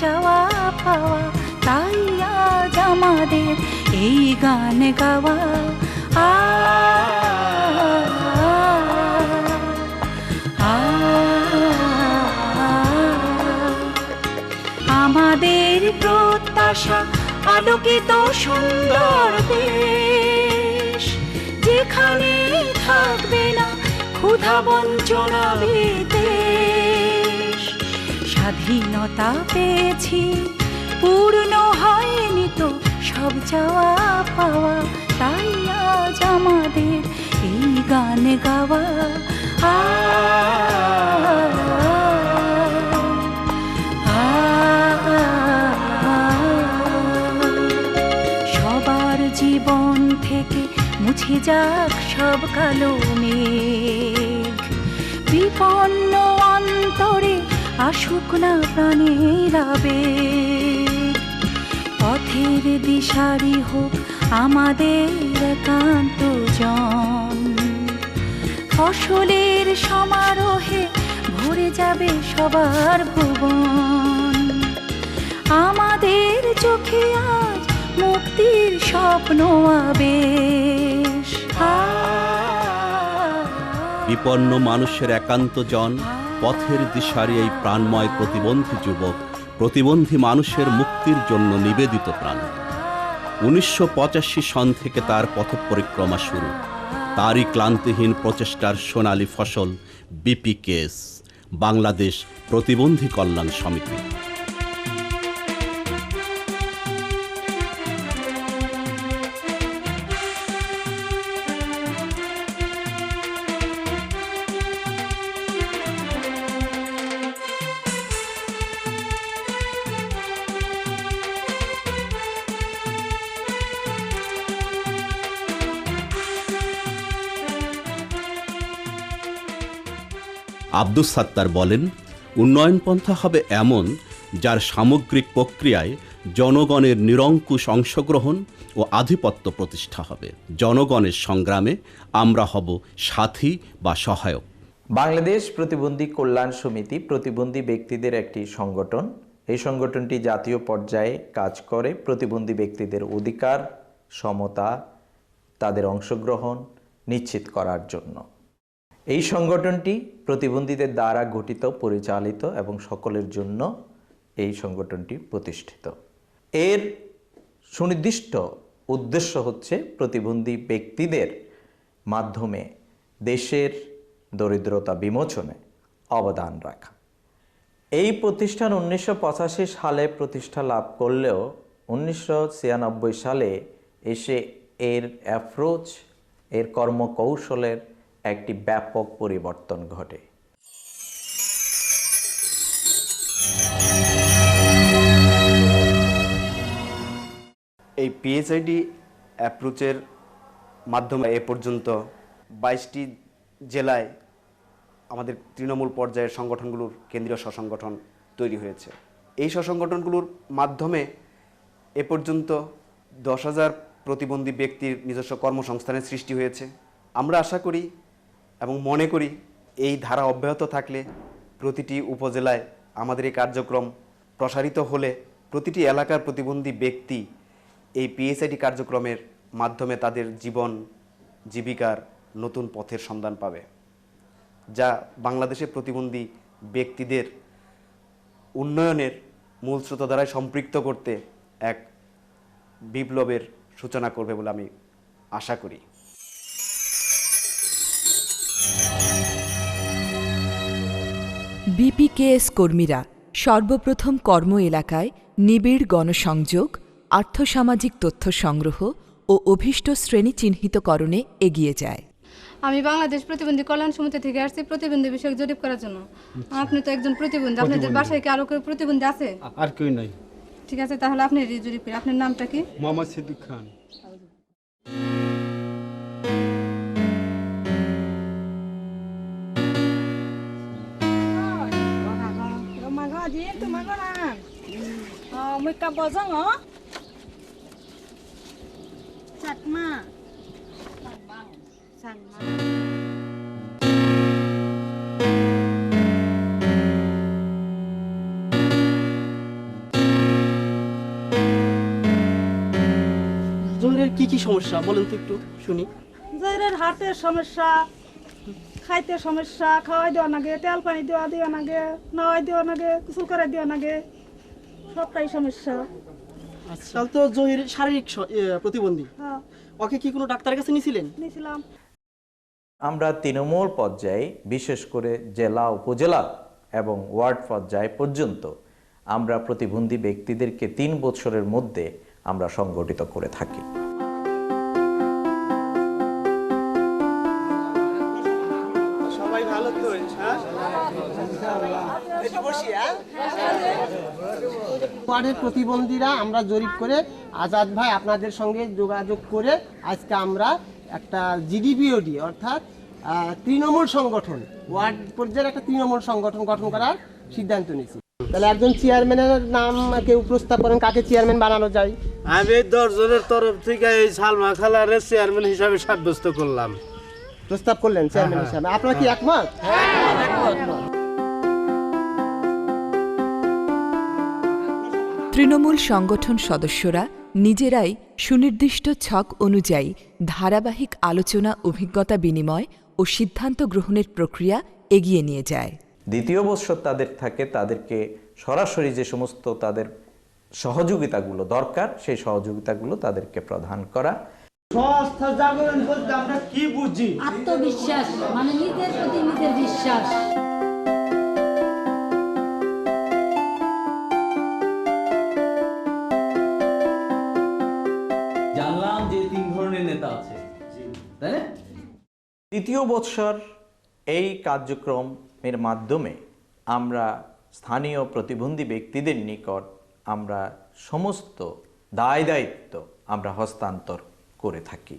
চাওয়া পাওয়া, তাই আজ আমাদের এই গান গাওয়া। আমাদের প্রত্যাশা আলোকিত সুন্দর দেশ, যেখানে থাকবে না ক্ষুধা বঞ্চনা বিদ্বেষ। স্বাধীনতা পেয়েছি, পূর্ণ হয়নি তো সব চাওয়া পাওয়া, তাই আজ আমাদের এই গান গাওয়া। সবার জীবন থেকে মুছে যাক সব কালো মেঘ, বিপন্ন অন্তরে আসুক না প্রাণের আবেগ। পথের দিশারি হোক আমাদের একান্ত জন, ফসলের সমারোহে ভরে যাবে সবার ভুবন। আমাদের চোখে আজ মুক্তির স্বপ্ন আবেশ। বিপন্ন মানুষের একান্ত জন, পথের দিশারি এই প্রাণময় প্রতিবন্ধী যুবক, প্রতিবন্ধী মানুষের মুক্তির জন্য নিবেদিত প্রাণ। 1985 সন থেকে তার পথ পরিক্রমা শুরু। তারই ক্লান্তিহীন প্রচেষ্টার সোনালী ফসল বিপিকেএস, বাংলাদেশ প্রতিবন্ধী কল্যাণ সমিতি। আব্দুস সাত্তার বলেন, উন্নয়ন পন্থা হবে এমন যার সামগ্রিক প্রক্রিয়ায় জনগণের নিরঙ্কুশ অংশগ্রহণ ও আধিপত্য প্রতিষ্ঠা হবে। জনগণের সংগ্রামে আমরা হব সাথী বা সহায়ক। বাংলাদেশ প্রতিবন্ধী কল্যাণ সমিতি প্রতিবন্ধী ব্যক্তিদের একটি সংগঠন। এই সংগঠনটি জাতীয় পর্যায়ে কাজ করে প্রতিবন্ধী ব্যক্তিদের অধিকার, সমতা, তাদের অংশগ্রহণ নিশ্চিত করার জন্য। এই সংগঠনটি প্রতিবন্ধীদের দ্বারা গঠিত, পরিচালিত এবং সকলের জন্য এই সংগঠনটি প্রতিষ্ঠিত। এর সুনির্দিষ্ট উদ্দেশ্য হচ্ছে প্রতিবন্ধী ব্যক্তিদের মাধ্যমে দেশের দরিদ্রতা বিমোচনে অবদান রাখা। এই প্রতিষ্ঠান 1985 সালে প্রতিষ্ঠা লাভ করলেও 1996 সালে এসে এর অ্যাপ্রোচ, এর কর্মকৌশলের একটি ব্যাপক পরিবর্তন ঘটে। এই পিএইচআইডি অ্যাপ্রোচের মাধ্যমে এ পর্যন্ত 22টি জেলায় আমাদের তৃণমূল পর্যায়ের সংগঠনগুলোর কেন্দ্রীয় স্বসংগঠন তৈরি হয়েছে। এই স্বসংগঠনগুলোর মাধ্যমে এ পর্যন্ত 10,000 প্রতিবন্ধী ব্যক্তির নিজস্ব কর্মসংস্থানের সৃষ্টি হয়েছে। আমরা আশা করি এবং মনে করি এই ধারা অব্যাহত থাকলে প্রতিটি উপজেলায় আমাদের এই কার্যক্রম প্রসারিত হলে প্রতিটি এলাকার প্রতিবন্ধী ব্যক্তি এই পিএইচআইডি কার্যক্রমের মাধ্যমে তাদের জীবন জীবিকার নতুন পথের সন্ধান পাবে, যা বাংলাদেশে প্রতিবন্ধী ব্যক্তিদের উন্নয়নের মূল স্রোতধারায় সম্পৃক্ত করতে এক বিপ্লবের সূচনা করবে বলে আমি আশা করি। বিপিকেএস কর্মীরা সর্বপ্রথম কর্ম এলাকায় নিবিড় গণসংযোগ, আর্থসামাজিক তথ্য সংগ্রহ ও অভীষ্ট শ্রেণী চিহ্নিতকরণে এগিয়ে যায়। আমি বাংলাদেশ প্রতিবন্ধী কল্যাণ সমিতি থেকে আসছি প্রতিবন্ধী বিষয়ক জরিপ করার জন্য। আপনি তো একজন প্রতিবন্ধী, আপনাদের বাসায় কি আরো কেউ প্রতিবন্ধী আছে? আর কেউ নাই। ঠিক আছে, তাহলে আপনি জরিপ করেন। আপনার নামটা কি? মোহাম্মদ সিদ্দিক খান। Mới cặp bò răng hả? Chặt mà. Sẵn mà. কি সমস্যা বলেন তো একটু শুনি। যাইরের হার্টের সমস্যা, খাইতে সমস্যা, খাওয়াই দেওয়া নাগে, তেল পানি দেওয়া নাগে, নাওয়াই দেওয়া নাগে, গোসল করে দেওয়া নাগে, সবটাই সমস্যা। আচ্ছা, তাহলে তো জহির শারীরিক প্রতিবন্ধী। হ্যাঁ, ওকে কি কোনো ডাক্তারের কাছে নিয়েছিলেন? নিয়েছিলাম। আমরা তৃণমূল পর্যায়ে বিশেষ করে জেলা, উপজেলা এবং ওয়ার্ড পর্যায় পর্যন্ত আমরা প্রতিবন্ধী ব্যক্তিদেরকে 3 বছরের মধ্যে আমরা সংগঠিত করে থাকি। সবাই ভালো তো? ওয়ার্ডের প্রতিবন্ধীরা আমরা জরিপ করে আজাদ ভাই আপনাদের সঙ্গে যোগাযোগ করে আজকে আমরা একটা জিডিপিওডি অর্থাৎ তৃণমূল সংগঠন, ওয়ার্ড পর্যায়ের একটা তৃণমূল সংগঠন গঠন করার সিদ্ধান্ত নিয়েছি। তাহলে একজন চেয়ারম্যানের নাম কেউ প্রস্তাব করেন, কাকে চেয়ারম্যান বানানো যায়? আমি 10 জনের তরফ থেকে এই সালমা খালারে চেয়ারম্যান হিসাবে সাব্যস্ত করলাম। প্রস্তাব করলেন চেয়ারম্যান হিসাবে, আপনারা কি একমত? তৃণমূল সংগঠন সদস্যরা নিজেরাই সুনির্দিষ্ট ছক অনুযায়ী ধারাবাহিক আলোচনা, অভিজ্ঞতা বিনিময় ও সিদ্ধান্ত গ্রহণের প্রক্রিয়া এগিয়ে নিয়ে যায়। দ্বিতীয় বৎসর তাদের থাকে, তাদেরকে সরাসরি যে সমস্ত তাদের সহযোগিতাগুলো দরকার সেই সহযোগিতাগুলো তাদেরকে প্রদান করা। সংস্থা জাগরণ বলতে আমরা কি বুঝি? আত্মবিশ্বাস মানে নিজের প্রতি নিজের বিশ্বাস। জানলাম যে 3 ধরনের নেতা আছে, তাই না? তৃতীয় বৎসর এই কার্যক্রমের মাধ্যমে আমরা স্থানীয় প্রতিবন্ধী ব্যক্তিদের নিকট আমরা সমস্ত দায়-দায়িত্ব আমরা হস্তান্তর করে থাকি।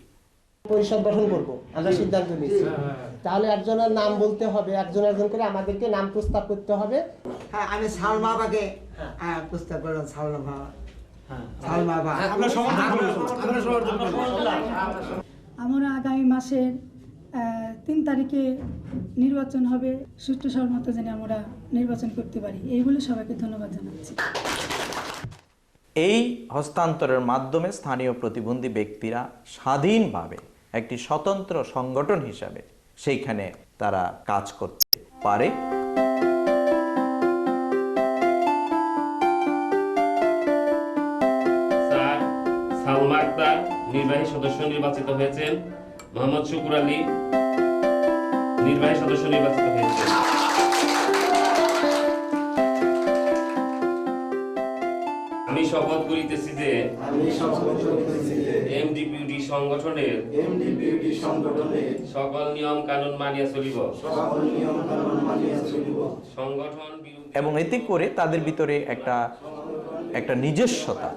পরিষদ গঠন করব, আমরা সিদ্ধান্ত নিয়েছি। তাহলে একজনের নাম বলতে হবে, একজন করে আমাদেরকে নাম প্রস্তাব করতে হবে। হ্যাঁ, আমি সালমা বাকে প্রস্তাব করলাম। সালমা, সালমা বা আমরা সমর্থন আমরা আগামী মাসের 3 তারিখে নির্বাচন হবে, সুষ্ঠু সহমত যেন আমরা নির্বাচন করতে পারি। এইগুলো সবাইকে ধন্যবাদ জানাচ্ছি। এই হস্তান্তরের মাধ্যমে স্থানীয় প্রতিবন্ধী ব্যক্তিরা স্বাধীনভাবে একটি স্বতন্ত্র সংগঠন হিসাবে সেইখানে তারা কাজ করতে পারে। স্যার সালমা আক্তার নির্বাহী সদস্য নির্বাচিত হয়েছেন। মোহাম্মদ শুকুর আলী নির্বাহী সদস্য নির্বাচিত হয়েছেন। আমি শপথ করিতেছি যে এমডিপিউডি সংগঠনের সকল নিয়ম কানুন মানিয়া চলিব। সংগঠন এবং এতে করে তাদের ভিতরে একটা নিজস্বতা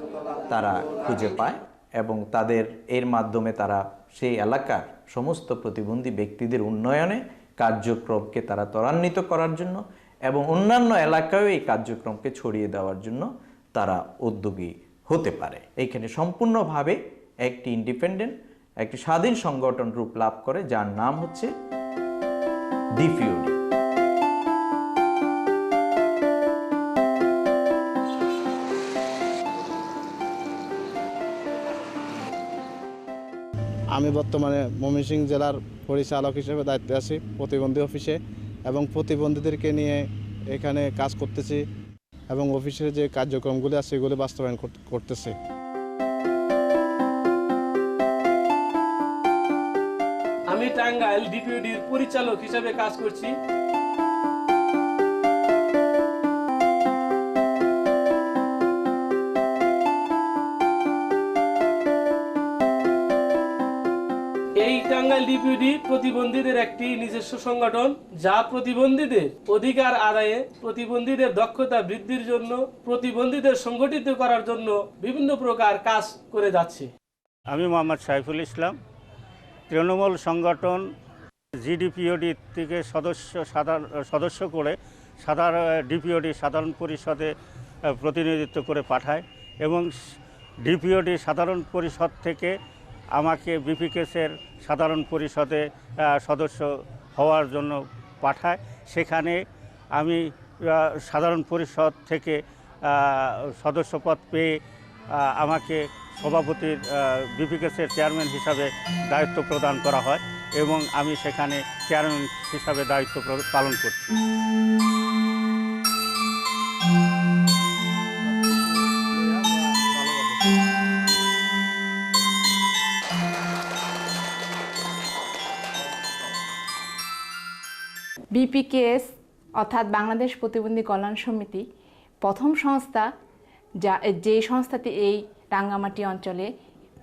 তারা খুঁজে পায় এবং তাদের এর মাধ্যমে তারা সেই এলাকার সমস্ত প্রতিবন্ধী ব্যক্তিদের উন্নয়নে কার্যক্রমকে তারা ত্বরান্বিত করার জন্য এবং অন্যান্য এলাকায়ও এই কার্যক্রমকে ছড়িয়ে দেওয়ার জন্য তারা উদ্যোগী হতে পারে। এইখানে সম্পূর্ণভাবে একটি ইন্ডিপেন্ডেন্ট, একটি স্বাধীন সংগঠন রূপ লাভ করে, যার নাম হচ্ছে ডিপিওডি। আমি বর্তমানে ময়মনসিংহ জেলার পরিচালক হিসেবে দায়িত্বে আছি প্রতিবন্ধী অফিসে এবং প্রতিবন্ধীদেরকে নিয়ে এখানে কাজ করতেছি এবং অফিসের যে কার্যক্রমগুলি আছে সেগুলি বাস্তবায়ন করতেছি। আমি টাঙ্গাইল ডিপিওডির পরিচালক হিসেবে কাজ করছি। এই টাঙ্গাইল ডিপিওডি প্রতিবন্ধীদের একটি নিজস্ব সংগঠন, যা প্রতিবন্ধীদের অধিকার আদায়ে, প্রতিবন্ধীদের দক্ষতা বৃদ্ধির জন্য, প্রতিবন্ধীদের সংগঠিত করার জন্য বিভিন্ন প্রকার কাজ করে যাচ্ছে। আমি মোহাম্মদ সাইফুল ইসলাম, তৃণমূল সংগঠন জিডিপিওডি থেকে সদস্য করে ডিপিওডি সাধারণ পরিষদে প্রতিনিধিত্ব করে পাঠায় এবং ডিপিওডি সাধারণ পরিষদ থেকে আমাকে বিপিকেসের সাধারণ পরিষদে সদস্য হওয়ার জন্য পাঠায়। সেখানে আমি সাধারণ পরিষদ থেকে সদস্যপদ পেয়ে আমাকে সভাপতির বিপিকেসের চেয়ারম্যান হিসাবে দায়িত্ব প্রদান করা হয় এবং আমি সেখানে চেয়ারম্যান হিসাবে দায়িত্ব পালন করছি। বিপিকেএস অর্থাৎ বাংলাদেশ প্রতিবন্ধী কল্যাণ সমিতি প্রথম সংস্থা যে সংস্থাটি এই রাঙ্গামাটি অঞ্চলে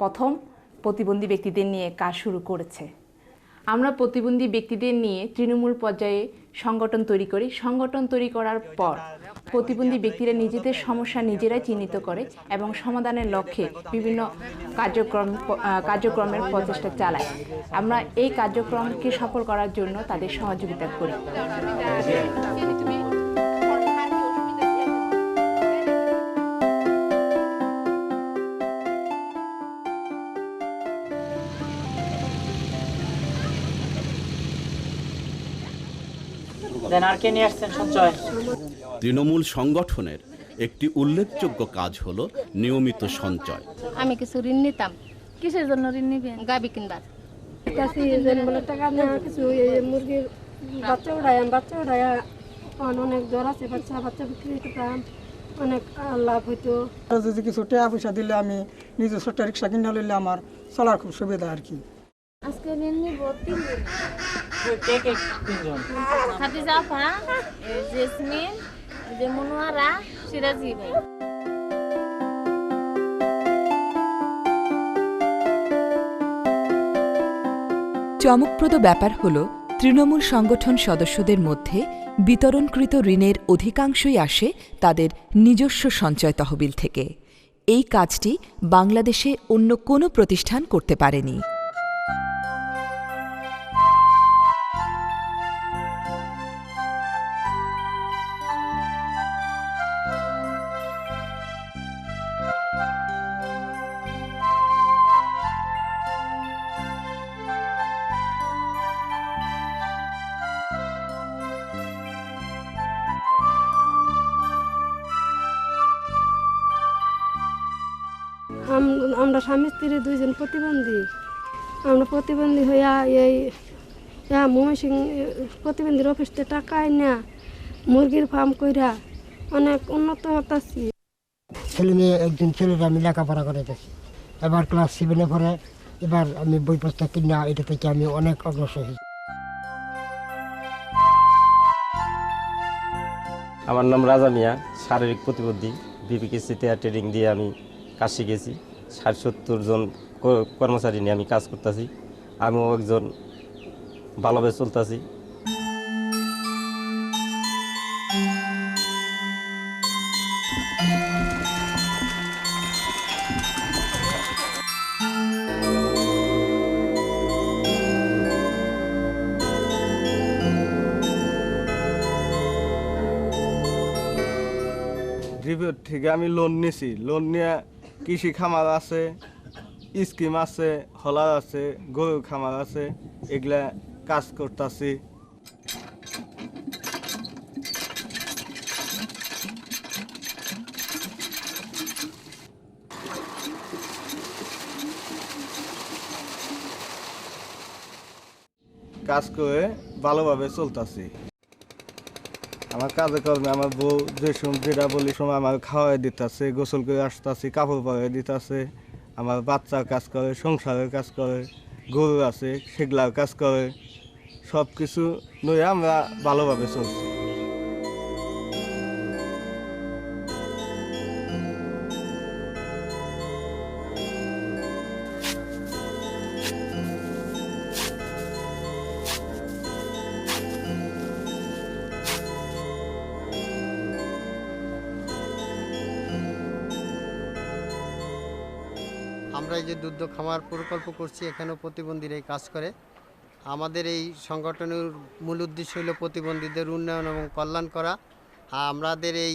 প্রথম প্রতিবন্ধী ব্যক্তিদের নিয়ে কাজ শুরু করেছে। আমরা প্রতিবন্ধী ব্যক্তিদের নিয়ে তৃণমূল পর্যায়ে সংগঠন তৈরি করি। সংগঠন তৈরি করার পর প্রতিবন্ধী ব্যক্তিরা নিজেদের সমস্যা নিজেরাই চিহ্নিত করে এবং সমাধানের লক্ষ্যে বিভিন্ন কার্যক্রমের প্রচেষ্টা চালায়। আমরা এই কার্যক্রমকে সফল করার জন্য তাদের সহযোগিতা করি। তৃণমূল সংগঠনের একটি উল্লেখযোগ্য কাজ হলো নিয়মিত সঞ্চয়। আমি কিছু ঋণ নিতাম। কিসের জন্য ঋণ নিবেন? গাবি কিনবার। টাকা নেওয়া কিছু মুরগির বাচ্চা উড়াইয়া অনেক জ্বর আছে, বাচ্চা বিক্রি করতাম, অনেক লাভ হইতো। যদি কিছু টাকা পয়সা দিলে আমি নিজে ছোট্ট রিক্সা কিনে নিলে আমার চলার খুব সুবিধা আর কি। আজকে ঋণ নিব 3 দিন। খাদিজা আপা, জেসমিন, মনোয়ারা, সিরাজি ভাই। চমকপ্রদ ব্যাপার হল তৃণমূল সংগঠন সদস্যদের মধ্যে বিতরণকৃত ঋণের অধিকাংশই আসে তাদের নিজস্ব সঞ্চয় তহবিল থেকে। এই কাজটি বাংলাদেশে অন্য কোনো প্রতিষ্ঠান করতে পারেনি। আমরা স্বামী স্ত্রী দুইজন প্রতিবন্ধী। আমরা প্রতিবন্ধী হইয়া এই ময়মনসিং প্রতিবন্ধীর অফিসতে টাকা আইনা মুরগির ফার্ম কইরা অনেক উন্নত হতাছি। ছেলে মেয়ে একজন ছেলের আমি লেখাপড়া করাইতেছি, এবার ক্লাস 7-এ পড়ে। এবার আমি বই পুস্তক কিনা এটা থেকে আমি অনেক অগ্রসর হয়েছি। আমার নাম রাজা মিয়া, শারীরিক প্রতিবন্ধী। বিপিকেসিতে ট্রেনিং দিয়ে আমি কাজ শিখেছি। 60-70 জন কর্মচারী নিয়ে আমি কাজ করতেছি। আমিও একজন ভালোভাবে চলতেছি। থেকে আমি লোন নিছি। লোন নিয়ে কৃষি খামার আছে, স্কিম আছে, হলার আছে, গরুর খামার আছে, এগুলা কাজ করতেছি। কাজ করে ভালোভাবে চলতেছি। আমার কাজে কর্মে আমার বউ যেটা বলি সময় আমার খাওয়াই দিতেছে, গোসল করে আসতেছি, কাপড় পরে দিতেছে। আমার বাচ্চার কাজ করে, সংসারের কাজ করে, গরু আছে সেগুলার কাজ করে। সব কিছু নিয়ে আমরা ভালোভাবে চলছি। আমরা এই যে দুগ্ধ খামার প্রকল্প করছি, এখানেও প্রতিবন্ধীরাই কাজ করে। আমাদের এই সংগঠনের মূল উদ্দেশ্য হলো প্রতিবন্ধীদের উন্নয়ন এবং কল্যাণ করা। আমাদের এই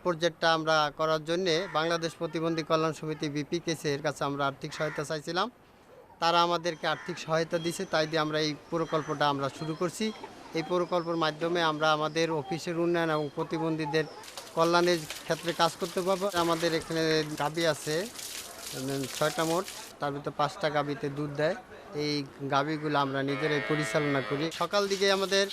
প্রজেক্টটা আমরা করার জন্যে বাংলাদেশ প্রতিবন্ধী কল্যাণ সমিতি বিপিকেসের কাছে আমরা আর্থিক সহায়তা চাইছিলাম। তারা আমাদেরকে আর্থিক সহায়তা দিয়েছে, তাই দিয়ে আমরা এই প্রকল্পটা আমরা শুরু করছি। এই প্রকল্পের মাধ্যমে আমরা আমাদের অফিসের উন্নয়ন এবং প্রতিবন্ধীদের কল্যাণের ক্ষেত্রে কাজ করতে পারবো। আমাদের এখানে গাবি আছে, 6টা মোট, তার ভিতরে 5টা গাভীতে দুধ দেয়। এই গাভীগুলো আমরা নিজেরাই পরিচালনা করি। সকাল দিকে আমাদের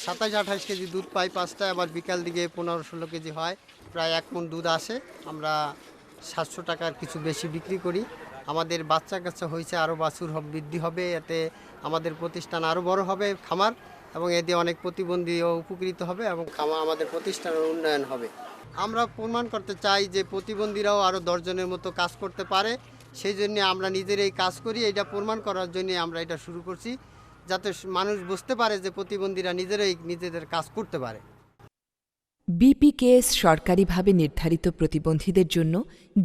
27-28 কেজি দুধ পাই 5টা, আবার বিকাল দিকে 15-16 কেজি হয়। প্রায় 1 মণ দুধ আসে। আমরা 700 টাকার কিছু বেশি বিক্রি করি। আমাদের বাচ্চা কাচ্চা হয়েছে, আরও বাছুর বৃদ্ধি হবে, এতে আমাদের প্রতিষ্ঠান আরও বড় হবে খামার, এবং এতে অনেক প্রতিবন্ধীও উপকৃত হবে এবং আমাদের প্রতিষ্ঠানের উন্নয়ন হবে। আমরা প্রমাণ করতে চাই যে প্রতিবন্ধীরাও আরও 10 জনের মতো কাজ করতে পারে। সেই জন্য আমরা নিজেরাই কাজ করি। এটা প্রমাণ করার জন্য আমরা এটা শুরু করছি, যাতে মানুষ বুঝতে পারে যে প্রতিবন্ধীরা নিজেরাই নিজেদের কাজ করতে পারে। বিপিকেএস সরকারিভাবে নির্ধারিত প্রতিবন্ধীদের জন্য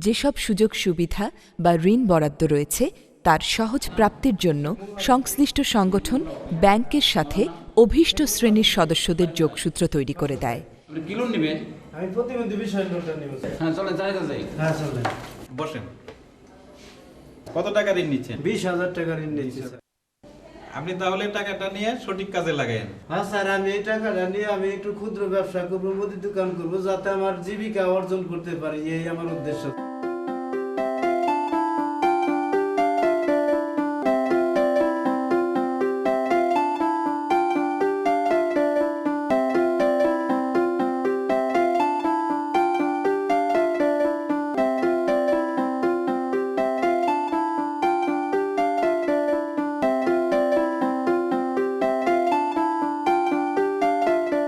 যেসব সুযোগ সুবিধা বা ঋণ বরাদ্দ রয়েছে তার সহজ প্রাপ্তির জন্য সংশ্লিষ্ট সংগঠন ব্যাংকের সাথে অভীষ্ট শ্রেণীর সদস্যদের যোগসূত্র তৈরি করে দেয়। কি লোন নেবেন? আমি প্রতিবন্ধী বিষয় লোনটা নেব। হ্যাঁ চলেন, জায়গা যাই। হ্যাঁ চলেন, বসেন। কত টাকা ঋণ নিচ্ছেন? 20,000 টাকা ঋণ নিচ্ছি। আপনি তাহলে টাকাটা নিয়ে সঠিক কাজে লাগায়েন। হ্যাঁ স্যার, আমি এই টাকাটা নিয়ে আমি একটু ক্ষুদ্র ব্যবসা করবো, মুদি দোকান করবো, যাতে আমার জীবিকা অর্জন করতে পারি, এই আমার উদ্দেশ্য।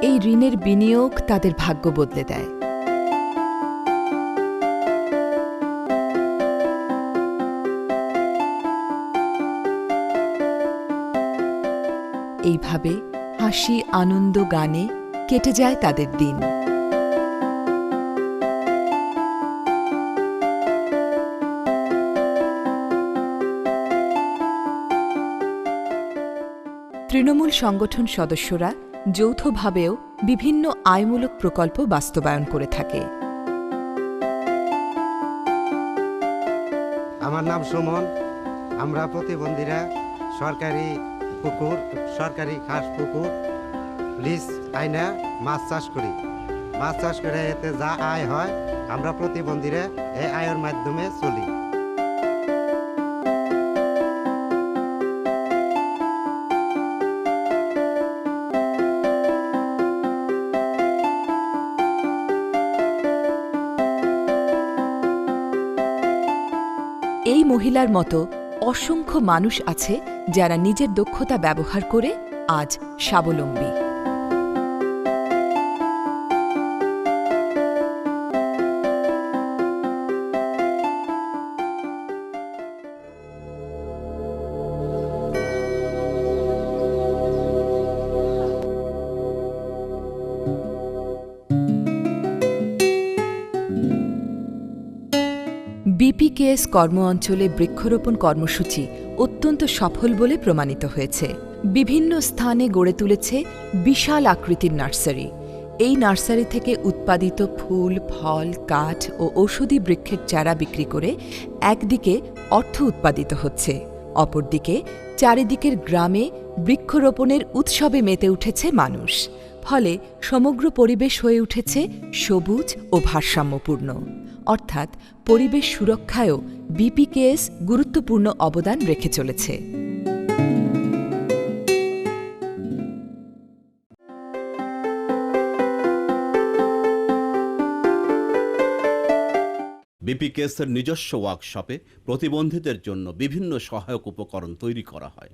এই ঋণের বিনিয়োগ তাদের ভাগ্য বদলে দেয়। এইভাবে হাসি আনন্দ গানে কেটে যায় তাদের দিন। তৃণমূল সংগঠন সদস্যরা যৌথভাবেও বিভিন্ন আয়মূলক প্রকল্প বাস্তবায়ন করে থাকে। আমার নাম সুমন। আমরা প্রতিবন্ধীরা সরকারি পুকুর, সরকারি খাস পুকুর লিজ আইনা মাছ চাষ করি। মাছ চাষ করে এতে যা আয় হয় আমরা প্রতিবন্ধীরা এই আয়ের মাধ্যমে চলি। এই মহিলার মতো অসংখ্য মানুষ আছে যারা নিজের দক্ষতা ব্যবহার করে আজ স্বাবলম্বী। বিপিকেএস কর্ম অঞ্চলে বৃক্ষরোপণ কর্মসূচি অত্যন্ত সফল বলে প্রমাণিত হয়েছে। বিভিন্ন স্থানে গড়ে তুলেছে বিশাল আকৃতির নার্সারি। এই নার্সারি থেকে উৎপাদিত ফুল, ফল, কাঠ ও ঔষধি বৃক্ষের চারা বিক্রি করে একদিকে অর্থ উৎপাদিত হচ্ছে, অপরদিকে চারিদিকের গ্রামে বৃক্ষরোপণের উৎসবে মেতে উঠেছে মানুষ। ফলে সমগ্র পরিবেশ হয়ে উঠেছে সবুজ ও ভারসাম্যপূর্ণ। অর্থাৎ পরিবেশ সুরক্ষায়ও বিপিকেএস গুরুত্বপূর্ণ অবদান রেখে চলেছে। বিপিকেএসের নিজস্ব ওয়ার্কশপে প্রতিবন্ধীদের জন্য বিভিন্ন সহায়ক উপকরণ তৈরি করা হয়।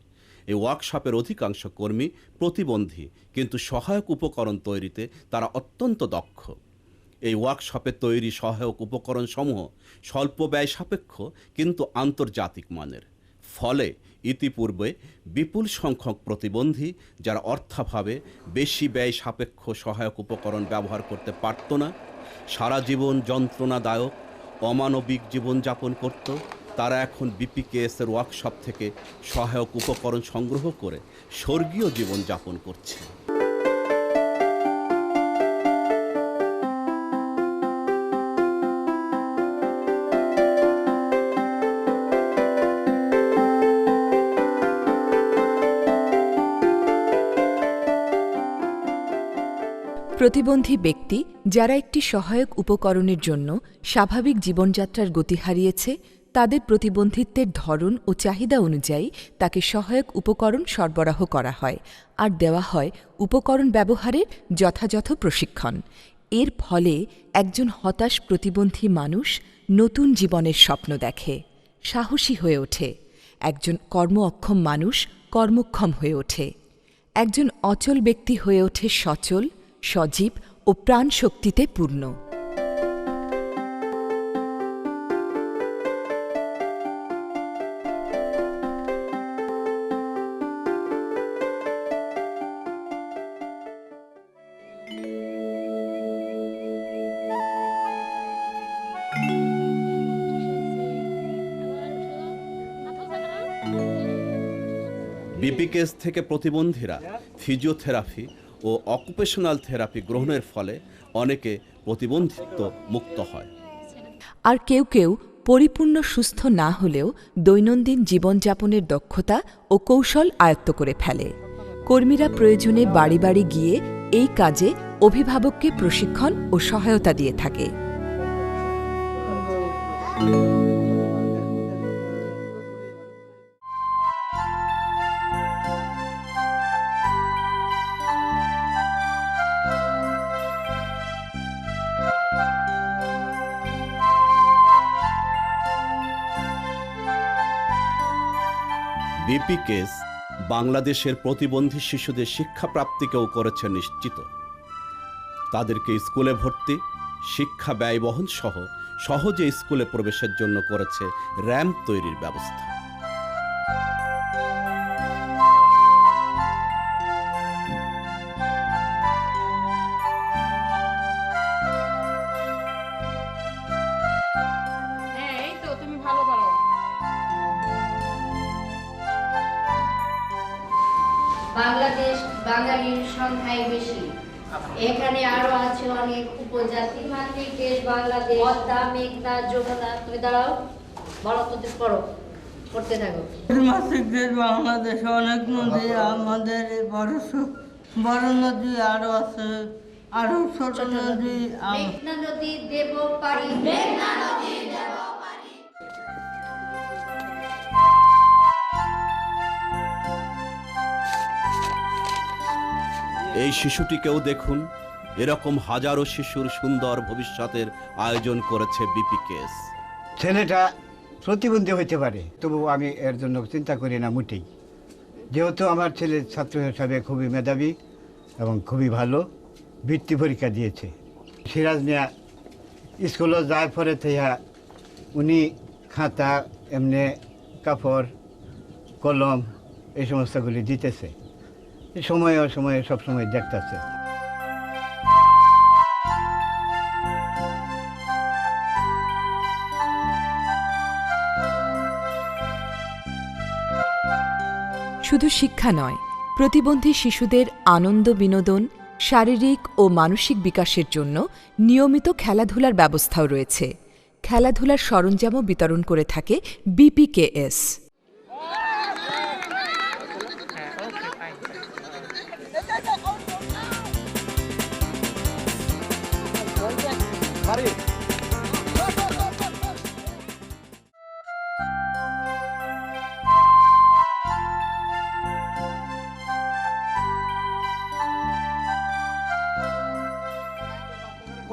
এই ওয়ার্কশপের অধিকাংশ কর্মী প্রতিবন্ধী, কিন্তু সহায়ক উপকরণ তৈরিতে তারা অত্যন্ত দক্ষ। এই ওয়ার্কশপে তৈরি সহায়ক উপকরণসমূহ স্বল্প ব্যয় সাপেক্ষ কিন্তু আন্তর্জাতিক মানের। ফলে ইতিপূর্বে বিপুল সংখ্যক প্রতিবন্ধী যারা অর্থাভাবে বেশি ব্যয় সাপেক্ষ সহায়ক উপকরণ ব্যবহার করতে পারত না, সারা জীবন যন্ত্রণাদায়ক অমানবিক জীবনযাপন করত, তারা এখন বিপিকেএসের ওয়ার্কশপ থেকে সহায়ক উপকরণ সংগ্রহ করে স্বর্গীয় জীবনযাপন করছে। প্রতিবন্ধী ব্যক্তি যারা একটি সহায়ক উপকরণের জন্য স্বাভাবিক জীবনযাত্রার গতি হারিয়েছে, তাদের প্রতিবন্ধিত্বের ধরন ও চাহিদা অনুযায়ী তাকে সহায়ক উপকরণ সরবরাহ করা হয় আর দেওয়া হয় উপকরণ ব্যবহারের যথাযথ প্রশিক্ষণ। এর ফলে একজন হতাশ প্রতিবন্ধী মানুষ নতুন জীবনের স্বপ্ন দেখে, সাহসী হয়ে ওঠে। একজন কর্ম অক্ষম মানুষ কর্মক্ষম হয়ে ওঠে। একজন অচল ব্যক্তি হয়ে ওঠে সচল, সজীব ও প্রাণশক্তিতে পূর্ণ। বিপিকেএস থেকে প্রতিবন্ধীরা ফিজিওথেরাপি ও অকুপেশনাল থেরাপি গ্রহণের ফলে অনেকে প্রতিবন্ধিত্ব মুক্ত হয়। আর কেউ কেউ পরিপূর্ণ সুস্থ না হলেও দৈনন্দিন জীবনযাপনের দক্ষতা ও কৌশল আয়ত্ত করে ফেলে। কর্মীরা প্রয়োজনে বাড়ি বাড়ি গিয়ে এই কাজে অভিভাবককে প্রশিক্ষণ ও সহায়তা দিয়ে থাকে। বিপিকেএস বাংলাদেশের প্রতিবন্ধী শিশুদের শিক্ষা প্রাপ্তিকেও করেছে নিশ্চিত। তাদেরকে স্কুলে ভর্তি, শিক্ষা ব্যয়বহন সহ সহজে স্কুলে প্রবেশের জন্য করেছে র্যাম্প তৈরির ব্যবস্থা। বাংলাদেশ বাঙালির সংখ্যায় বেশি, এখানে আরো আছে অনেক উপজাতি। মাতৃক দেশ বাংলাদেশ, পদ্মা, মেঘনা, যমুনা। তুমি দাঁড়াও, বলো তো, পড়ো, পড়তে থাকো। মাতৃক দেশ বাংলাদেশ, অনেক নদী, আমাদের বড় নদী আরো আছে, আরো ছোট নদী। মেঘনা নদী দেব পারি, মেঘনা নদী দেব পারি। এই শিশুটিকেও দেখুন। এরকম হাজারো শিশুর সুন্দর ভবিষ্যতের আয়োজন করেছে বিপিকেএস। ছেলেটা প্রতিবন্ধী হইতে পারে, তবু আমি এর জন্য চিন্তা করি না মোটেই। যেহেতু আমার ছেলে ছাত্র হিসাবে খুবই মেধাবী এবং খুবই ভালো, বৃত্তি পরীক্ষা দিয়েছে। সিরাজ মিয়া স্কুলে যায় পরে থেকে উনি খাতা, এমনি কাপড়, কলম এই সমস্তগুলি দিতেছে, সময়ে সময়ে সবসময় দেখতেছে। শুধু শিক্ষা নয়, প্রতিবন্ধী শিশুদের আনন্দ, বিনোদন, শারীরিক ও মানসিক বিকাশের জন্য নিয়মিত খেলাধুলার ব্যবস্থাও রয়েছে। খেলাধুলার সরঞ্জামও বিতরণ করে থাকে বিপিকেএস।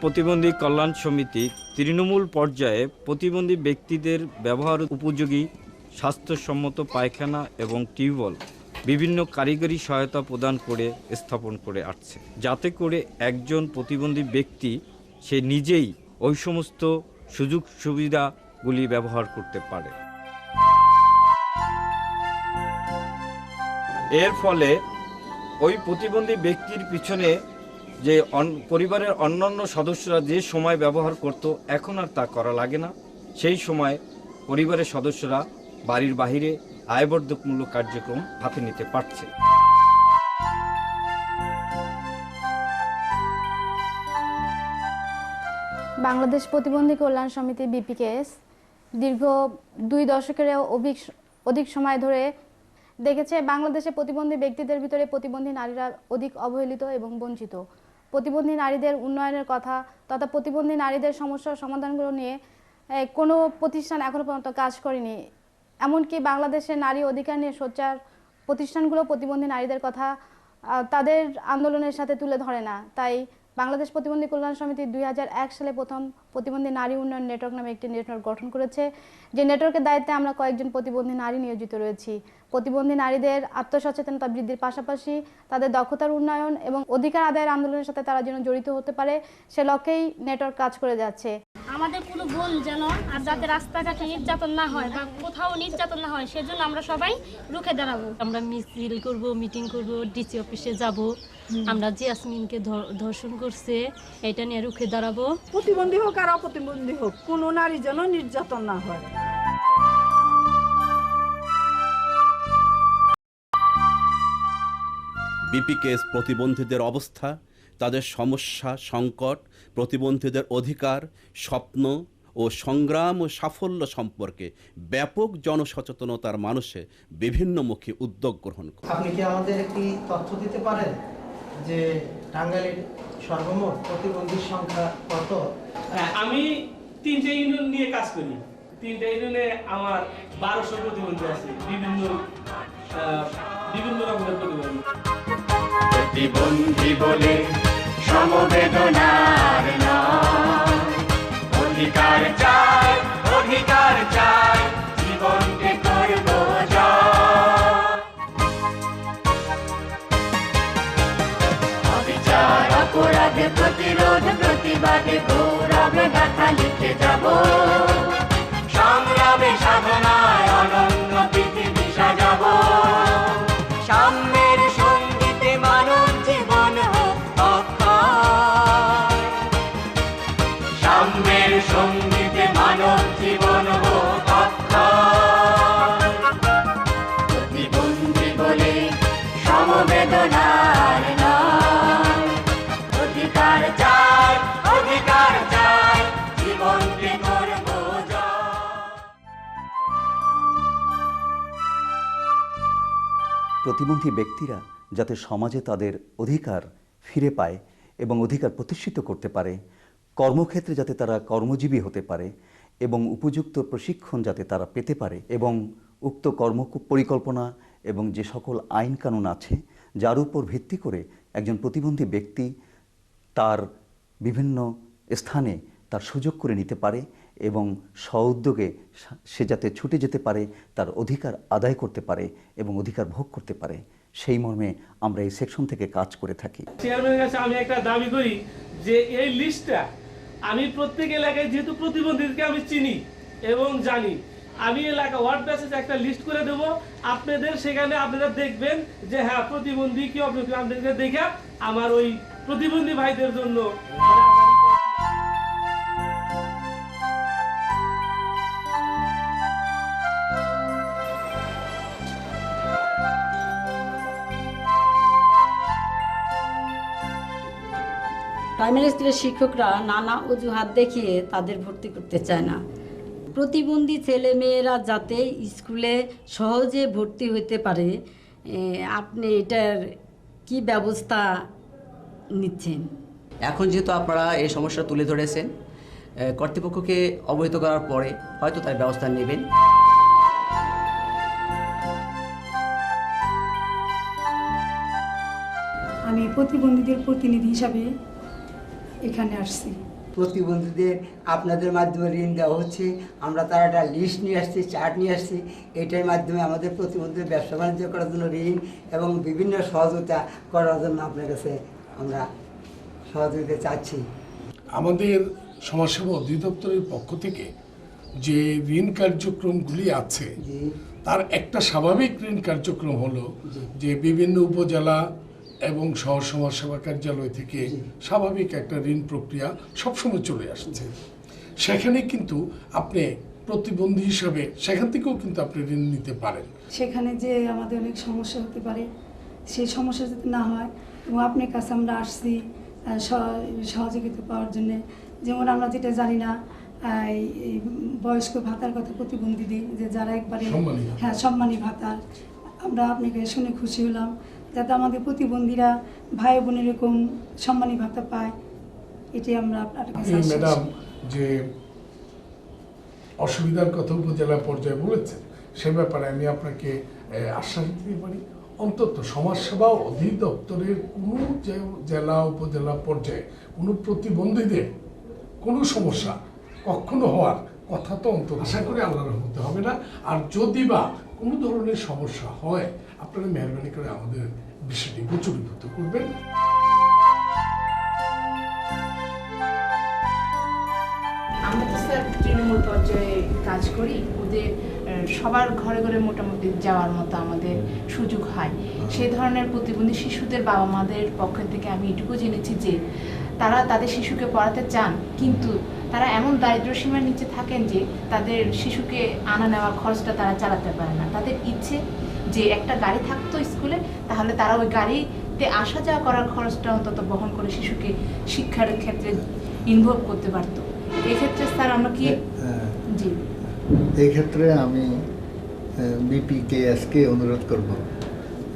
প্রতিবন্ধী কল্যাণ সমিতি তৃণমূল পর্যায়ে প্রতিবন্ধী ব্যক্তিদের ব্যবহার উপযোগী স্বাস্থ্যসম্মত পায়খানা এবং টিউবওয়েল বিভিন্ন কারিগরি সহায়তা প্রদান করে স্থাপন করে আসছে, যাতে করে একজন প্রতিবন্ধী ব্যক্তি সে নিজেই ওই সমস্ত সুযোগ সুবিধাগুলি ব্যবহার করতে পারে। এর ফলে ওই প্রতিবন্ধী ব্যক্তির পিছনে যে পরিবারের অন্যান্য সদস্যরা যে সময় ব্যবহার করত, এখন আর তা করা লাগে না। সেই সময় পরিবারের সদস্যরা বাড়ির বাহিরে আয়বর্ধকমূলক কার্যক্রম হাতে নিতে পারছে। বাংলাদেশ প্রতিবন্ধী কল্যাণ সমিতি বিপিকেএস দীর্ঘ 2 দশকেরও অধিক সময় ধরে দেখেছে বাংলাদেশে প্রতিবন্ধী ব্যক্তিদের ভিতরে প্রতিবন্ধী নারীরা অধিক অবহেলিত এবং বঞ্চিত। প্রতিবন্ধী নারীদের উন্নয়নের কথা তথা প্রতিবন্ধী নারীদের সমস্যার সমাধানগুলো নিয়ে কোনো প্রতিষ্ঠান এখনো পর্যন্ত কাজ করেনি। এমনকি বাংলাদেশের নারী অধিকার নিয়ে সোচ্চার প্রতিষ্ঠানগুলো প্রতিবন্ধী নারীদের কথা তাদের আন্দোলনের সাথে তুলে ধরে না। তাই বাংলাদেশ প্রতিবন্ধী কল্যাণ সমিতি 2001 সালে প্রথম প্রতিবন্ধী নারী উন্নয়ন নেটওয়ার্ক নামে একটি নেটওয়ার্ক গঠন করেছে। যে নেটওয়ার্কের দায়িত্বে আমরা কয়েকজন প্রতিবন্ধী নারী নিয়োজিত রয়েছি। প্রতিবন্ধী নারীদের আত্মসচেতনতা বৃদ্ধির পাশাপাশি তাদের দক্ষতার উন্নয়ন এবং অধিকার আদায়ের আন্দোলনের সাথে তারা যেন জড়িত হতে পারে সে লক্ষ্যেই নেটওয়ার্ক কাজ করে যাচ্ছে। আমাদের কোনো বোন যেন আর যাতে রাস্তাঘাটে নির্যাতন না হয় বা কোথাও নির্যাতন না হয় সেজন্য আমরা সবাই রুখে দাঁড়াবো। আমরা মিছিল করব, মিটিং করব, ডিসি অফিসে যাব। আমরা জিয়াসমিনকে ধর্ষণ করছে এটা নিয়ে রুখে দাঁড়াবো। প্রতিবন্ধী হোক আর অপ্রতিবন্ধী হোক কোনো নারী যেন নির্যাতন না হয়। বিপিকেএস প্রতিবন্ধীদের অবস্থা, তাদের সমস্যা সংকট, প্রতিবন্ধীদের অধিকার, স্বপ্ন ও সংগ্রাম ও সাফল্য সম্পর্কে ব্যাপক জনসচেতনতার মানুষে বিভিন্নমুখী উদ্যোগ গ্রহণ করে। আপনি কি আমাদের একটি তথ্য দিতে পারেন যে টাঙ্গাইলের সর্বমোট প্রতিবন্ধীর সংখ্যা কত? আমি 3টে ইউনিয়ন নিয়ে কাজ করি। 3টে ইউনিয়নে আমার 1200 প্রতিবন্ধী আছে, বিভিন্ন রকমের প্রতিবন্ধী। প্রতিবন্ধী বলে সমবেদনার নয়, অধিকার চাই, অধিকার চাই, জীবনকে করব জয়। অবিচার অপরাধে প্রতিরোধ প্রতিবাদে গৌরবে গাথা লিখে যাব, সংগ্রামে সাধনায় অনন্য পৃথিবী সাজাব। সাম্যের সঙ্গীতে মানব জীবন হোক অক্ষয়, সাম্যের সঙ্গীতে মানব জীবন হোক অক্ষয়। প্রতিবন্ধী বলে সমবেদনার নয়, অধিকার চাই, অধিকার চাই, জীবনকে করব জয়। প্রতিবন্ধী ব্যক্তিরা যাতে সমাজে তাদের অধিকার ফিরে পায় এবং অধিকার প্রতিষ্ঠিত করতে পারে, কর্মক্ষেত্রে যাতে তারা কর্মজীবী হতে পারে এবং উপযুক্ত প্রশিক্ষণ যাতে তারা পেতে পারে এবং উক্ত কর্ম পরিকল্পনা এবং যে সকল আইন কানুন আছে যার উপর ভিত্তি করে একজন প্রতিবন্ধী ব্যক্তি তার বিভিন্ন স্থানে তার সুযোগ করে নিতে পারে এবং স্ব-উদ্যোগে সে যাতে ছুটে যেতে পারে, তার অধিকার আদায় করতে পারে এবং অধিকার ভোগ করতে পারে, সেই মর্মে আমরা এই সেকশন থেকে কাজ করে থাকি। চেয়ারম্যানের কাছে আমি একটা দাবি করি যে এই লিস্টটা আমি প্রত্যেক এলাকায় যেহেতু প্রতিবন্ধীদেরকে আমি চিনি এবং জানি, আমি এলাকা ওয়ার্ড বেসিস একটা লিস্ট করে দেবো আপনাদের, সেখানে আপনারা দেখবেন যে হ্যাঁ প্রতিবন্ধী কি আপনাদেরকে দেখে আমার ওই প্রতিবন্ধী ভাইদের জন্য প্রাইমারি স্কুলের শিক্ষকরা নানা অজুহাত দেখিয়ে তাদের ভর্তি করতে চায় না। প্রতিবন্ধী ছেলেমেয়েরা যাতে স্কুলে সহজে ভর্তি হতে পারে, আপনি এটার কি ব্যবস্থা নিচ্ছেন? এখন যেহেতু আপনারা এই সমস্যা তুলে ধরেছেন, কর্তৃপক্ষকে অবহিত করার পরে হয়তো তার ব্যবস্থা নেবেন। আমি প্রতিবন্ধীদের প্রতিনিধি হিসাবে এখানে আসছি। প্রতিবন্ধীদের আপনাদের মাধ্যমে ঋণ দেওয়া হচ্ছে, আমরা তার একটা লিস্ট নিয়ে আসছি, চার্ট নিয়ে আসছি। এইটার মাধ্যমে আমাদের প্রতিবন্ধীদের ব্যবসা বাণিজ্য করার জন্য ঋণ এবং বিভিন্ন সহযোগিতা করার জন্য আপনার কাছে আমরা সহযোগিতা চাচ্ছি। আমাদের সমাজসেবা অধিদপ্তরের পক্ষ থেকে যে ঋণ কার্যক্রমগুলি আছে তার একটা স্বাভাবিক ঋণ কার্যক্রম হলো যে বিভিন্ন উপজেলা এবং শহর সমাজসেবা কার্যালয় থেকে স্বাভাবিক একটা ঋণ প্রক্রিয়া সবসময় চলে আসছে। সেখানে কিন্তু আপনি প্রতিবন্ধী হিসাবে সেখান থেকেও কিন্তু আপনি ঋণ নিতে পারেন। সেখানে যে আমাদের অনেক সমস্যা হতে পারে, সেই সমস্যা যাতে না হয় এবং আপনার কাছে আমরা আসছি সহযোগিতা পাওয়ার জন্যে। যেমন আমরা যেটা জানি না এই বয়স্ক ভাতার কথা প্রতিবন্ধীদের, যে যারা একবারে হ্যাঁ সম্মানী ভাতা, আমরা আপনাকে শুনে খুশি হলাম যাতে আমাদের প্রতিবন্ধীরা ভাই বোন এরকম সম্মানী ভাতা পায়, এটি আমরা আপনার কাছে ম্যাডাম যে অসুবিধার কথা উপজেলা পর্যায়ে বলেছেন, সে ব্যাপারে আমি আপনাকে আশ্বাস দিতে পারি, অন্তত সমাজসেবা অধিদপ্তরের কোনো জেলা উপজেলা পর্যায়ে কোনো প্রতিবন্ধীদের কোনো সমস্যা কখনো হওয়ার কথা তো অন্তত আশা করি আল্লাহর রহমতে হবে না। আর যদি বা কোনো ধরনের সমস্যা হয়, আপনারা মেহরবানি করে আমাদের বিষয়টি প্রচলিত করবেন। আমরা তো স্যার তৃণমূল পর্যায়ে কাজ করি, ওদের সবার ঘরে ঘরে মোটামুটি যাওয়ার মতো আমাদের সুযোগ হয়। সেই ধরনের প্রতিবন্ধী শিশুদের বাবা মাদের পক্ষ থেকে আমি এটুকু জেনেছি যে তারা তাদের শিশুকে পড়াতে চান, কিন্তু তারা এমন দারিদ্র্য সীমার নিচে থাকেন যে তাদের শিশুকে আনা নেওয়ার খরচটা তারা চালাতে পারে না। তাদের ইচ্ছে যে একটা গাড়ি থাকতো স্কুলে, তাহলে তারা ওই গাড়িতে আসা যাওয়া করার খরচটা অন্তত বহন করে শিশুকে শিক্ষার ক্ষেত্রে ইনভলভ করতে পারতো। এক্ষেত্রে স্যার আমরা কি জি এই ক্ষেত্রে আমি বিপিকেএসকে অনুরোধ করব,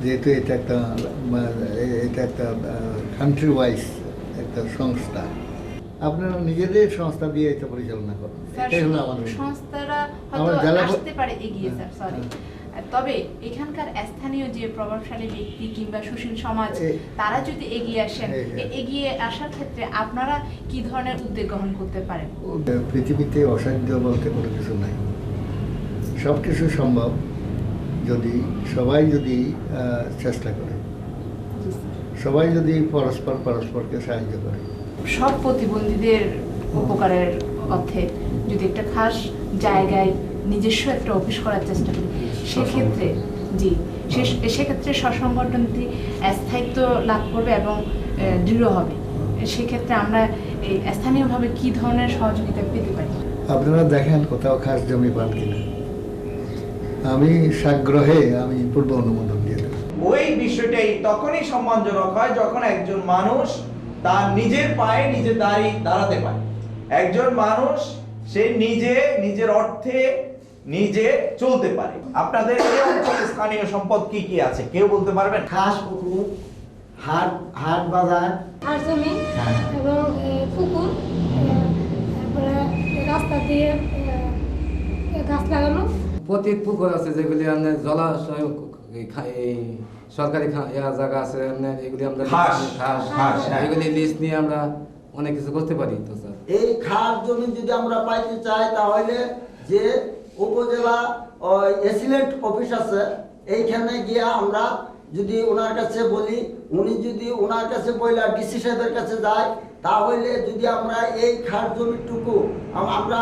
যেহেতু এটা একটা কান্ট্রি ওয়াইজ একটা সংস্থা, আপনারা নিজেদের সংস্থা দিয়ে এটা পরিচালনা করুন। এটাই হলো আমাদের সংস্থারা হয়তো আসতে পারে এগিয়ে স্যার, সরি, তবে এখানকার স্থানীয় যে প্রভাবশালী ব্যক্তি কিংবা সুশীল সমাজ তারা যদি এগিয়ে আসেন, এগিয়ে আসার ক্ষেত্রে আপনারা কি ধরনের উদ্যোগ গ্রহণ করতে পারেন? পৃথিবীতে অসাধ্য বলতে কোনো কিছু নাই, সব কিছু সম্ভব যদি সবাই চেষ্টা করে, সবাই যদি পরস্পরকে সাহায্য করে। সব প্রতিবন্ধীদের উপকারের অর্থে যদি একটা খাস জায়গায় নিজস্ব একটা অফিস করার চেষ্টা করি, সেক্ষেত্রে জি সেক্ষেত্রে স্বসংগঠনটি স্থায়িত্ব লাভ করবে এবং দৃঢ় হবে। সেক্ষেত্রে আমরা এই স্থানীয়ভাবে কি ধরনের সহযোগিতা পেতে পারি? আপনারা দেখেন কোথাও খাস জমি পান কিনা, আমি সাগ্রহে আমি পূর্ব অনুমোদন দিয়ে দেব। ওই বিষয়টাই তখনই সম্মানজনক হয় যখন একজন মানুষ তার নিজের পায়ে নিজে দাঁড়াতে পারে। একজন মানুষ সে নিজের অর্থে নিজে চলতে পারে। আপনাদের এই অঞ্চলে স্থানীয় সম্পদ কি কি আছে কেউ বলতে পারবেন? খাস পুকুর, হাট বাজার, আর জমি এবং পুকুর, তারপরে রাস্তা দিয়ে গাছ লাগানো। পতিত পুকুর আছে যেগুলি আমাদের জলাশয়, সরকারি জায়গা আছে এগুলি আমরা এগুলি লিস্ট নিয়ে আমরা অনেক কিছু করতে পারি। তো স্যার এই খাস জমি যদি আমরা পাইতে চাই, তাহলে যে উপজেলা এসিলেন্ট অফিস আছে, এইখানে গিয়ে আমরা যদি ওনার কাছে বলি, উনি যদি ওনার কাছে বইলা ডিসি সাহেবের কাছে যায়, তাহলে যদি আমরা এই খাস জমিটুকু আমরা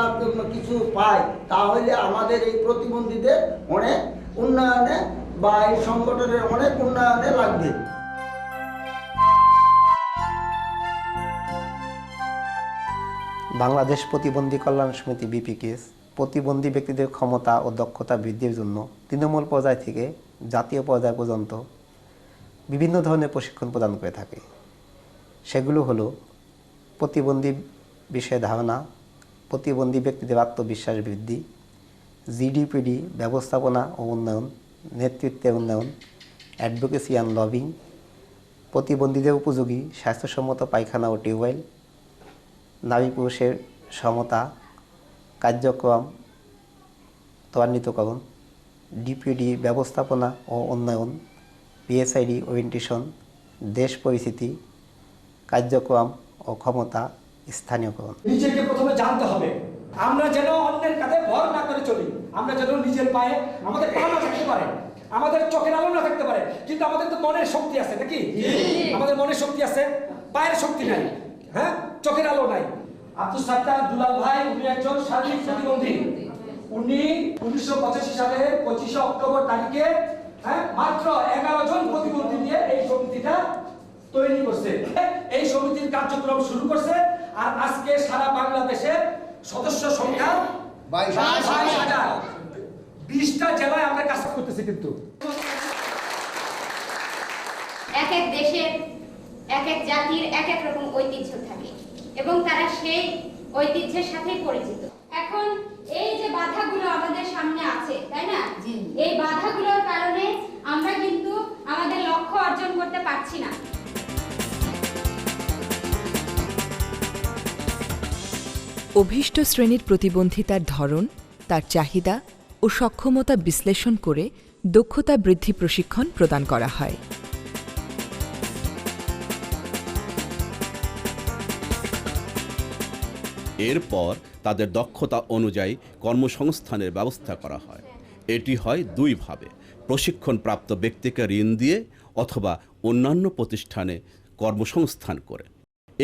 কিছু পাই, তাহলে আমাদের এই প্রতিবন্ধীদের অনেক উন্নয়নে বা এই সংগঠনের অনেক উন্নয়নে লাগবে। বাংলাদেশ প্রতিবন্ধী কল্যাণ সমিতি বিপিকেএস প্রতিবন্ধী ব্যক্তিদের ক্ষমতা ও দক্ষতা বৃদ্ধির জন্য তৃণমূল পর্যায় থেকে জাতীয় পর্যায় পর্যন্ত বিভিন্ন ধরনের প্রশিক্ষণ প্রদান করে থাকে। সেগুলো হলো প্রতিবন্ধী বিষয়ে ধারণা, প্রতিবন্ধী ব্যক্তিদের আত্মবিশ্বাস বৃদ্ধি, জিডিপিডি ব্যবস্থাপনা ও উন্নয়ন, নেতৃত্বের উন্নয়ন, অ্যাডভোকেসি অ্যান্ড লবিং, প্রতিবন্ধীদের উপযোগী স্বাস্থ্যসম্মত পায়খানা ও টিউবওয়েল, নারী পুরুষের সমতা কার্যক্রম ত্বরান্বিতকরণ, ডিপিডি ব্যবস্থাপনা ও উন্নয়ন, পিএসআইডি ওরিয়েন্টেশন, দেশ পরিস্থিতি কার্যক্রম ও ক্ষমতা স্থানীয়করণ। নিজেকে প্রথমে জানতে হবে, আমরা যেন অন্যের কাছে ভর না করে চলি, আমরা যেন নিজের পায়ে আমাদের পা না থাকতে পারে, আমাদের চোখের আলো না থাকতে পারে, কিন্তু আমাদের তো মনের শক্তি আছে নাকি? আমাদের মনের শক্তি আছে, পায়ের শক্তি নাই, হ্যাঁ, চোখের আলো নাই। আব্দুল সাত্তার দুলাল ভাই উনি একজন শারীরিক প্রতিবন্ধী। উনি 1985 সালের 25 অক্টোবর তারিখে মাত্র 11 জন প্রতিবন্ধী নিয়ে এই সমিতিটা তৈরি করছে। এই সমিতির কার্যক্রম শুরু করছে, আর আজকে সারা বাংলাদেশে সদস্য সংখ্যা 22,000। 20টা জেলায় আমরা কাজ করতেছি। কিন্তু এক এক দেশের এক এক জাতির এক এক রকম ঐতিহ্য থাকে এবং তারা সেই ঐতিহ্যের সাথেই পরিচিত। এখন এই যে বাধাগুলো আমাদের সামনে আছে, তাই না, এই বাধাগুলোর কারণে আমরা কিন্তু আমাদের লক্ষ্য অর্জন করতে পারছি না। অভীষ্ট শ্রেণীর প্রতিবন্ধিতার ধরন তার চাহিদা ও সক্ষমতা বিশ্লেষণ করে দক্ষতা বৃদ্ধি প্রশিক্ষণ প্রদান করা হয়। এরপর তাদের দক্ষতা অনুযায়ী কর্মসংস্থানের ব্যবস্থা করা হয়। এটি হয় দুইভাবে, প্রশিক্ষণপ্রাপ্ত ব্যক্তিকে ঋণ দিয়ে অথবা অন্যান্য প্রতিষ্ঠানে কর্মসংস্থান করে।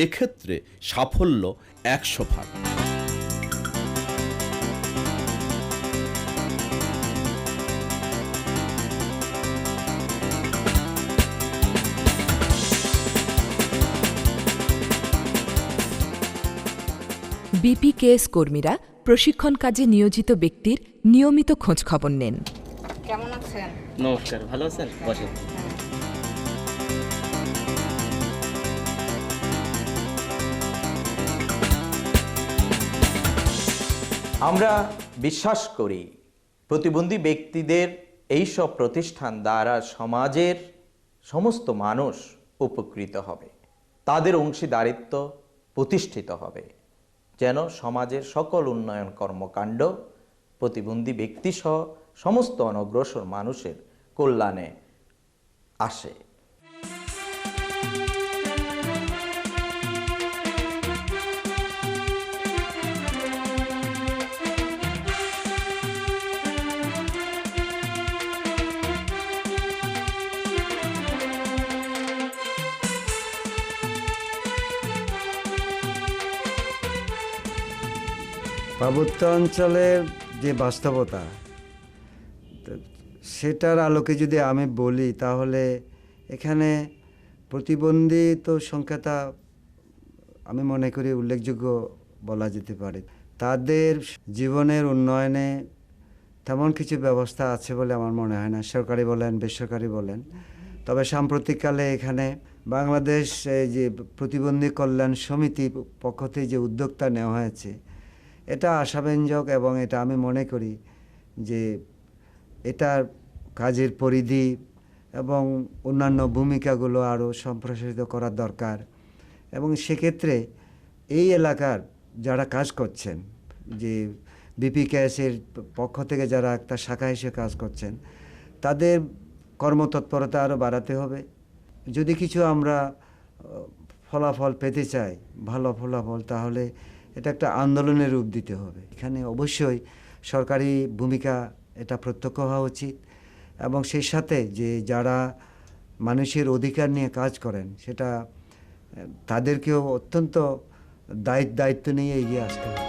এক্ষেত্রে সাফল্য 100%। বিপিকেএস কর্মীরা প্রশিক্ষণ কাজে নিয়োজিত ব্যক্তির নিয়মিত খোঁজখবর নেন। কেমন আছেন? নমস্কার, ভালো আছেন? বসেন। আমরা বিশ্বাস করি প্রতিবন্ধী ব্যক্তিদের এই সব প্রতিষ্ঠান দ্বারা সমাজের সমস্ত মানুষ উপকৃত হবে, তাদের অংশীদারিত্ব প্রতিষ্ঠিত হবে, যেন সমাজের সকল উন্নয়ন কর্মকাণ্ড প্রতিবন্ধী ব্যক্তিসহ সমস্ত অনগ্রসর মানুষের কল্যাণে আসে। পার্বত্য অঞ্চলের যে বাস্তবতা, সেটার আলোকে যদি আমি বলি তাহলে এখানে প্রতিবন্ধী তো সংখ্যাটা আমি মনে করি উল্লেখযোগ্য বলা যেতে পারে। তাদের জীবনের উন্নয়নে তেমন কিছু ব্যবস্থা আছে বলে আমার মনে হয় না, সরকারি বলেন বেসরকারি বলেন। তবে সাম্প্রতিককালে এখানে বাংলাদেশ যে প্রতিবন্ধী কল্যাণ সমিতি পক্ষ থেকে যে উদ্যোগটা নেওয়া হয়েছে, এটা আশাব্যঞ্জক এবং এটা আমি মনে করি যে এটার কাজের পরিধি এবং অন্যান্য ভূমিকাগুলো আরও সম্প্রসারিত করার দরকার। এবং সেক্ষেত্রে এই এলাকার যারা কাজ করছেন, যে বিপিকেএসের পক্ষ থেকে যারা একটা শাখা হিসেবে কাজ করছেন, তাদের কর্মতৎপরতা আরও বাড়াতে হবে। যদি কিছু আমরা ফলাফল পেতে চাই, ভালো ফলাফল, তাহলে এটা একটা আন্দোলনের রূপ দিতে হবে। এখানে অবশ্যই সরকারি ভূমিকা এটা প্রত্যক্ষ হওয়া উচিত এবং সেই সাথে যে যারা মানুষের অধিকার নিয়ে কাজ করেন, সেটা তাদেরকেও অত্যন্ত দায়িত্ব নিয়ে এগিয়ে আসতে হবে।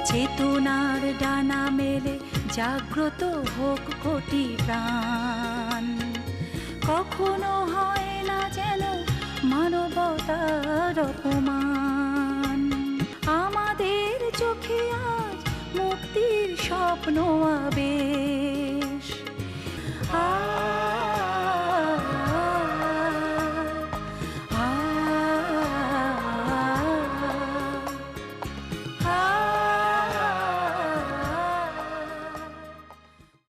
চেতনার ডানা মেলে জাগ্রত হোক কোটি প্রাণ, কখনো হয় না যেন মানবতার অপমান। আমাদের চোখে আজ মুক্তির স্বপ্ন আবে।